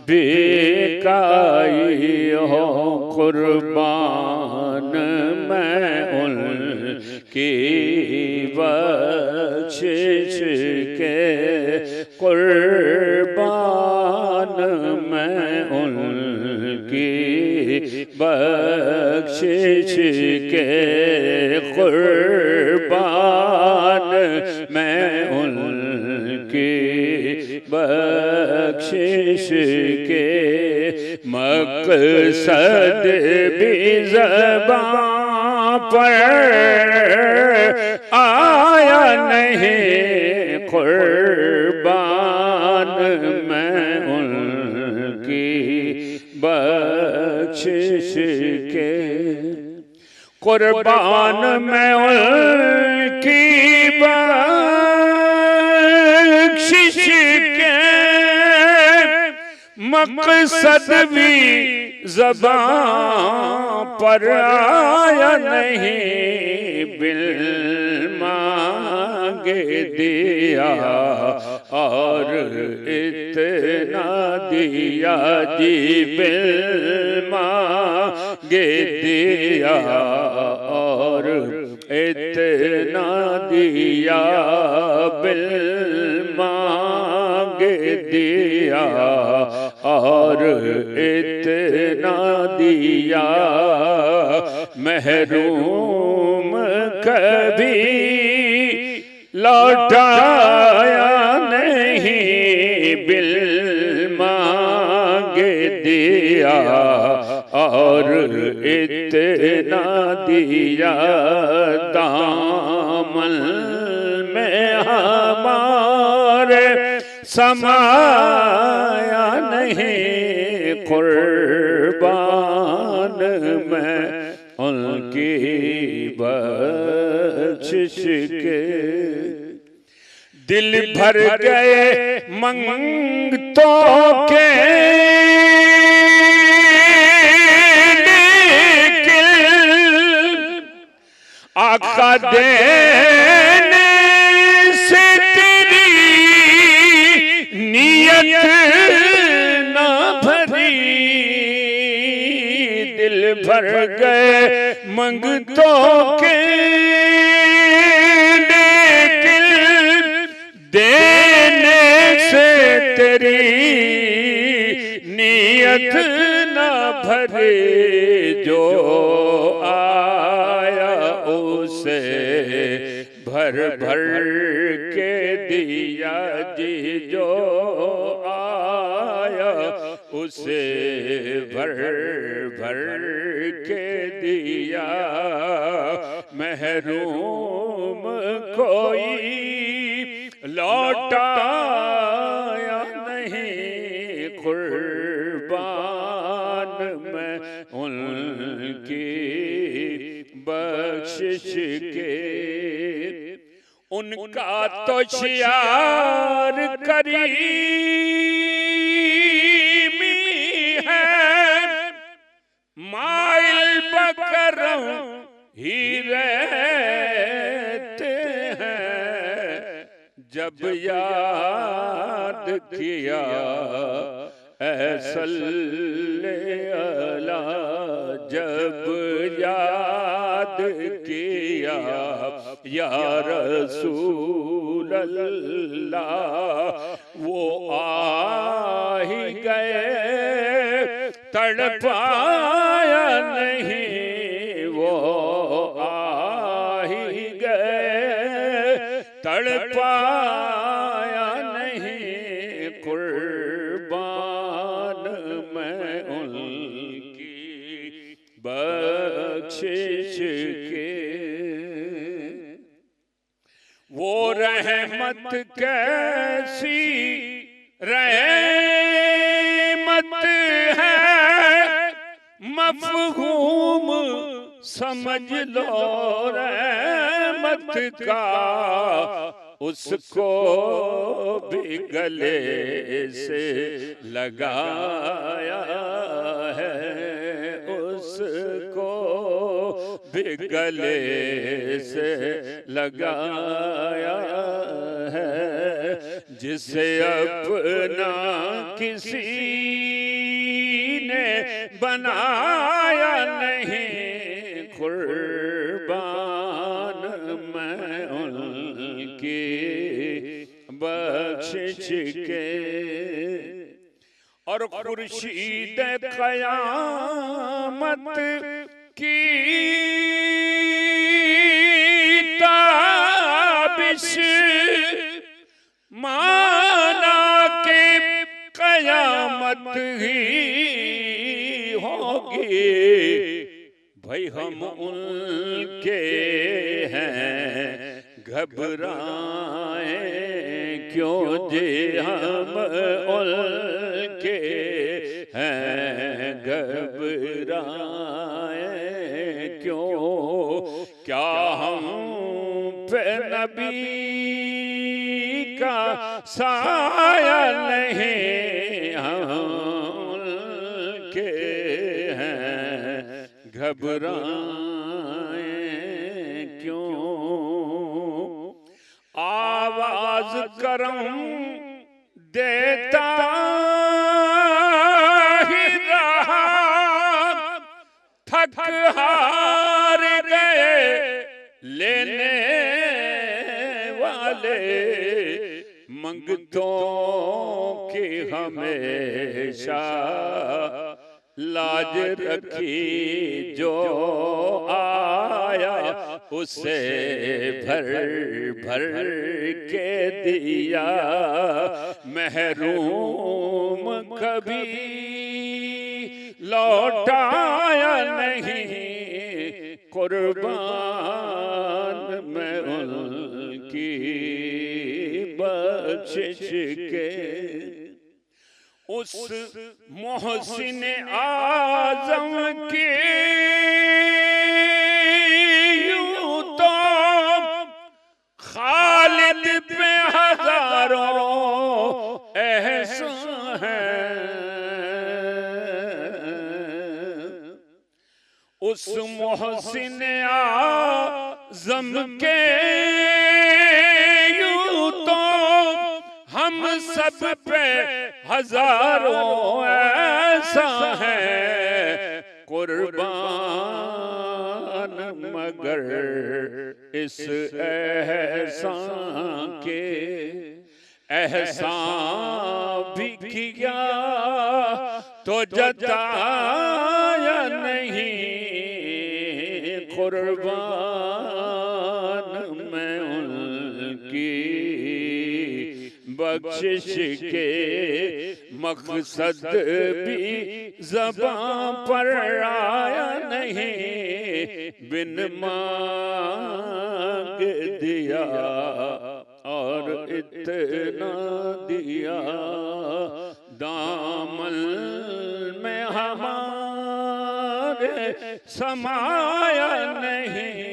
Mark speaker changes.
Speaker 1: बिकाई हो कुर्बान मैं उनकी बख्शिश के कुर्बान मैं उनकी बख्शिश के कुर्बान मैं उनकी बख्शिश के मकसद भी ज़बां पर आया नहीं कुर्बान मैं उनकी बख्शिश के कुर्बान मैं उनकी बख्शिश के मकसद भी ज़बां पर आया नहीं बिल मांगे दिया और इतना दिया जी बिल मांगे दिया और इतना दिया बिल मांगे दिया और इतना दिया महरूम कभी लौटाया नहीं बिल मांगे दिया और इतना दिया दामन में हमारे समाया नहीं कुर्बान मैं उनकी बख्शिश के दिल भर गए मंगतों के आका देने से तेरी नियत ना भरी दिल भर गए मंगतों के लेकिन देने से तेरी नियत ना भरे जो उसे भर भर के दिया जी जो आया उसे भर भर के दिया महरूम कोई लौटाया नहीं कुर्बान मैं उनकी बख्शिश के उनका तो शियार करीमी है माइल बकरम ही रहते हैं जब याद किया ऐसल्ले अला जब याद किया या रसूल अल्लाह वो आ ही गए तड़पाया नहीं वो आ ही गए तड़पाया नहीं कुर्बान मैं उनकी बख्शिश के वो रहमत कैसी रहमत है मफ़हूम समझ लो रहमत का उसको भी गले से लगाया है उसको भी गले से लगाया है जिसे अपना किसी ने बनाया नहीं, कुर्बान मैं उनकी बख्शिश के। और खुर्शीद क़यामत की ताबिश माना के क़यामत ही होगी, भाई हम उनके हैं घबराए क्यों जे, हम उनके हैं घबराए क्यों। क्या हम पे नबी का साया नहीं, हम उनके हैं घबराए क्यों। आवाज करम देता ही रहा, थक हार गए लेने वाले, मंगतों की हमेशा लाज रखी, जो आया उसे भर भर के दिया, महरूम कभी लौटाया नहीं, कुर्बान मैं उनकी बख्शिश के। उस मोहसिन आज़म के यूं तो खालिद पे हजारों एहसान हैं, उस मोहसिन आज़म के यूं तो हम सब पे हजारों ऐसा है, कुर्बान मगर इस एहसान के। एहसान भी किया तो जताया नहीं, कुर्बान मैं उनकी बख्शिश के। मकसद भी ज़बां पर आया नहीं, बिन मांग दिया और इतना दिया, दामन में हमारे समाया नहीं,